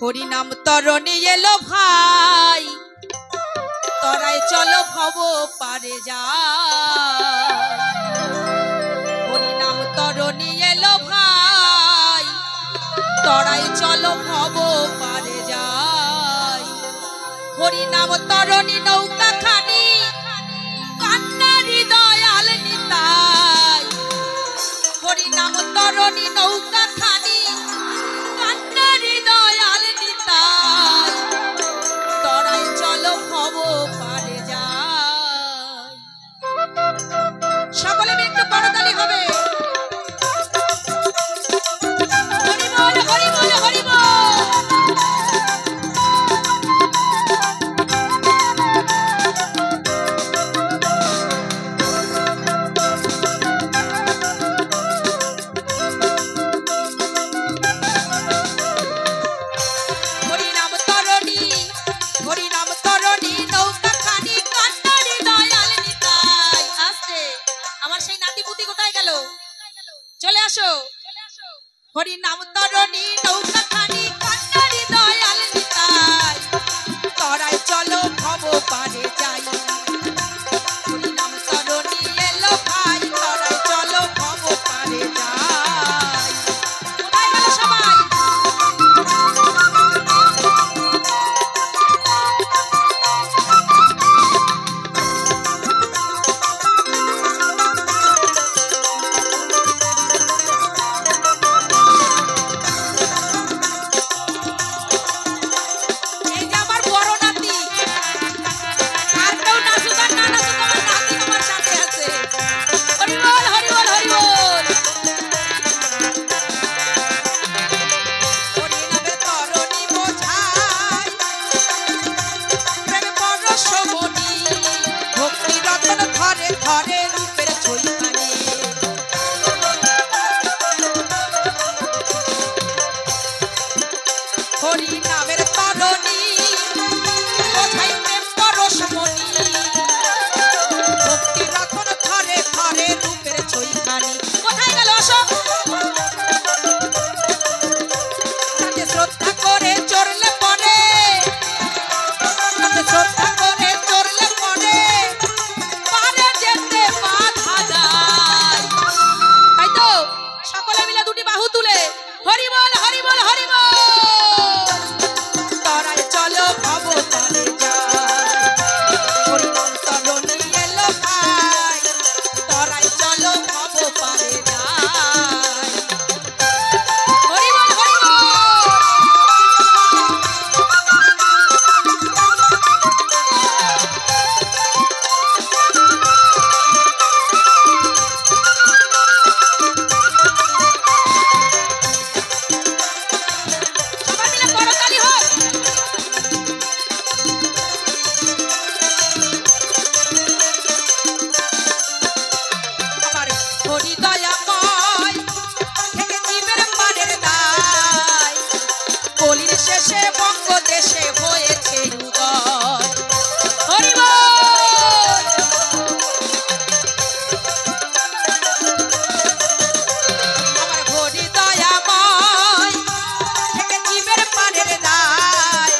হরি নাম তরণী এলো ভাই, তরাই চলো ভব পারে যা। হরি নাম তরণী এলো ভাই, তরাই চলো ভব পারে যাই। হরি নাম তরণী নৌকা খানি, কান্নারি দয়াল নিতাই। হরি নাম তরণী নৌকা খানি, কান্নারি দয়াল নিতাই। তরাই চলো ভব পারে যাই। সকলে একটু করতালি হবে। হরি বল হরি বল হরি বল। চলে আসো। হরি নাম তরণী নৌকা খানি, কান্নারি দয়াল নিতাই। তরাই চলো ভব পারে যাই। হরি নাম তরণী এলো ভাই, তরাই চলো ভব পারে যাই। কোথায় গেল সবাই? হরি নামের তরণী বোঝাই প্রেম পরশমণি, ভক্তি রতন ধরে ধরে রূপের ছইখানি। কোথায় গেল অশোক? তাতে শ্রদ্ধা করে চড়লে পরে, তাতে শ্রদ্ধা করে চড়লে পরে পারে যেতে বাধা যায়। তাই তো সকলে মিলে দুটি বাহু তুলে হরি বল হরি বল হরি বল। শেষে বঙ্গদেশে হয়েছে উদয়। হরি বল। আমার হরি দয়াময় থেকে জীবের পারের দায়,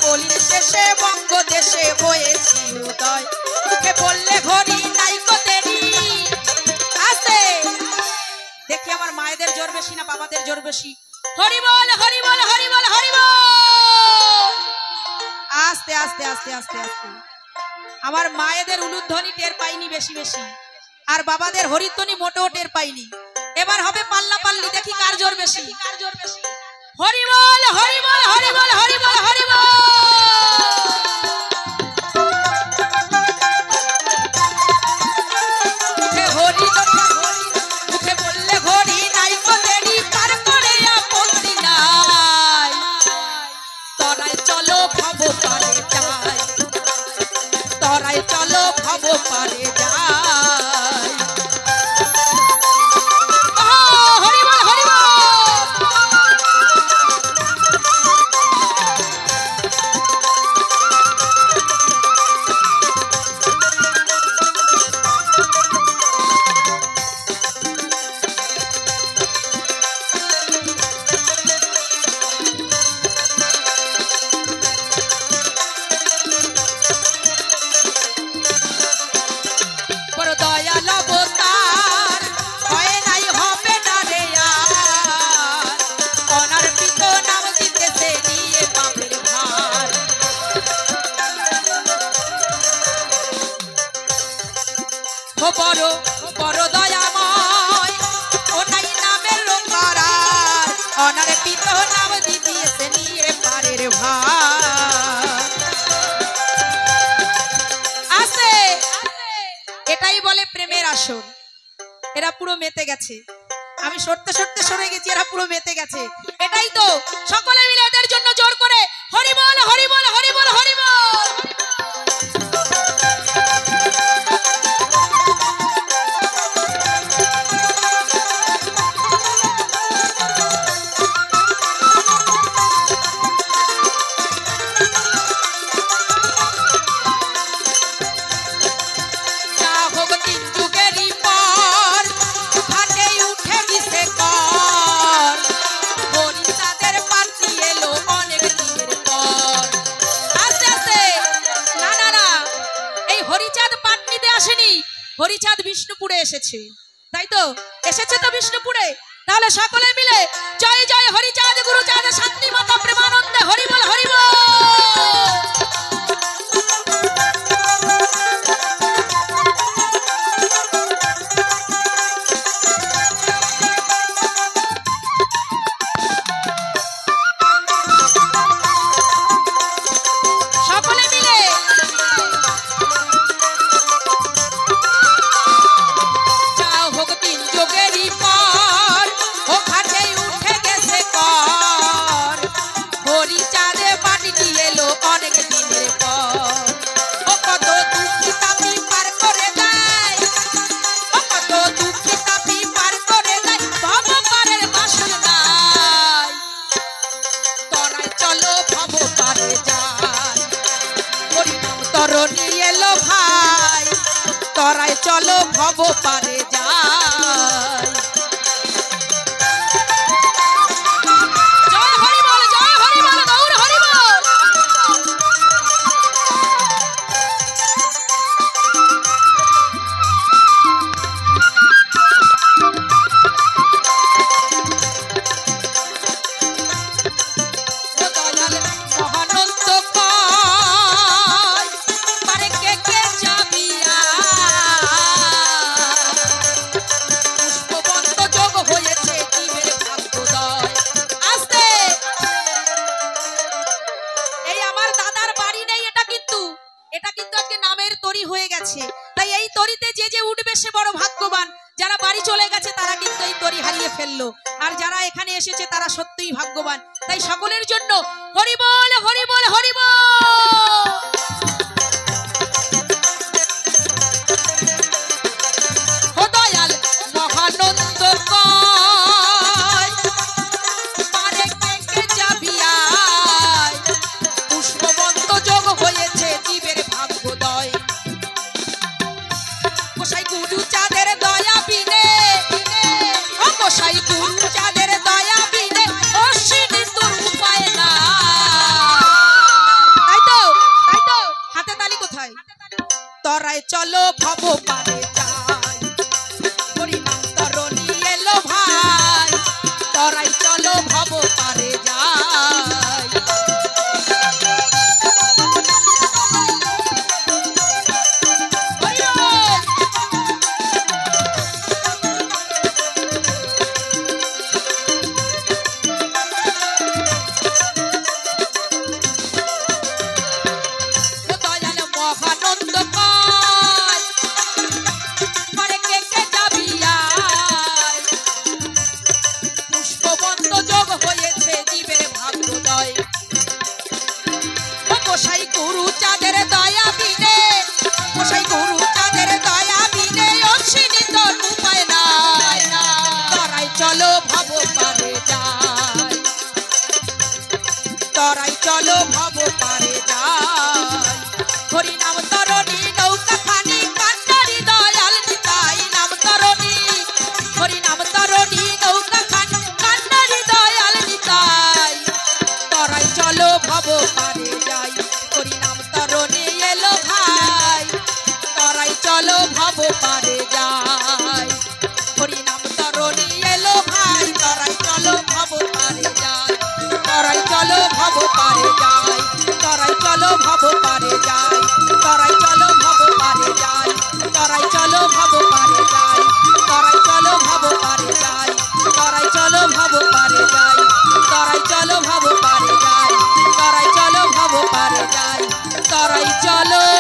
কলির শেষে বঙ্গদেশে হয়েছে উদয়। মুখে বললে হরি নাইকো দেরি। আস্তে দেখি আমার মায়েদের জোর বেশি না বাবাদের জোর বেশি? হরি বল হরি বল হরি বল হরি বল। আস্তে আস্তে আস্তে আস্তে আস্তে। আমার মায়েদের উলুধ্বনি টের পাইনি বেশি বেশি, আর বাবাদের হরিধ্বনি মোটেও টের পাইনি। এবার হবে পাল্লা পাল্লি, দেখি কার জোর বেশি। হরি বল হরি বল হরি বল হরি বল হরি বল। চলো ভব পারে যাই। হরি বল হরি বল। বড় দয়াময় ওনাই নামের রোকারার অনারে পিত নাম দিদিয়েছে নিয়ে পারের ভার আছে এটাই বলে প্রেমের আসর এরা পুরো মেতে গেছে আমি সরতে সরতে সরে গেছি এরা পুরো মেতে গেছে এটাই তো সকলে মিলে এদের জন্য জোর করে হরি বল হরি বল হরি বল হরি বল হরিচাঁদ বিষ্ণুপুরে এসেছে তাই তো এসেছে তো বিষ্ণুপুরে তাহলে সকলে মিলে জয় জয় হরিচাঁদ গুরুচাঁদ শান্তি মাতা প্রেমানন্দে হরি বল হরি বল তরাই চলো ভব পারে যাই জয় হরি বল গৌর হরি বল মহানন্দ পারে কে কে যাবিয়া তাই এই তরিতে যে যে উঠবে সে বড় ভাগ্যবান যারা বাড়ি চলে গেছে তারা কিন্তু এই তরি হারিয়ে ফেললো আর যারা এখানে এসেছে তারা সত্যিই ভাগ্যবান তাই সকলের জন্য হরি বল হরি বল হরি বল ও দয়াল মহানন্দ পারে কে কে যাবিয়া পুষ্পবন্ত যোগ হয়েছে জীবের ভাগ্যোদয় গোসাই গুরু চাঁদের দয়া বিনে ও গোসাই গুরু চাঁদের দয়া বিনে অশ্বিনী তোর উপায় না তাই তো হাতে তালি কোথায় তরায় চলো ভব পারে যাই হরি নাম তরণী এলো ভাই তরাই চলো ভব পারে যাই গোসাই গুরু চাঁদের দয়া বিনে গোসাই গুরু চাঁদের দয়া বিনে অশ্বিনী তোর উপায় নাই তরাই চলো ভব পারে যাই তরাই চলো ভব পারে যাই হরি নাম তরণী নৌকা খানি কান্ডারি দয়াল নিতাই নাম তরণী হরি নাম তরণী নৌকা খানি কান্ডারি দয়াল নিতাই তরাই চলো ভব পারে যাই হরি নাম তরণী এলো ভাই তরাই চলো ভব পারে যাই হরি নাম তরণী এলো ভাই তরাই চলো ভব পারে যাই তরাই চলো ভব পারে যাই তরাই লড়াই চলো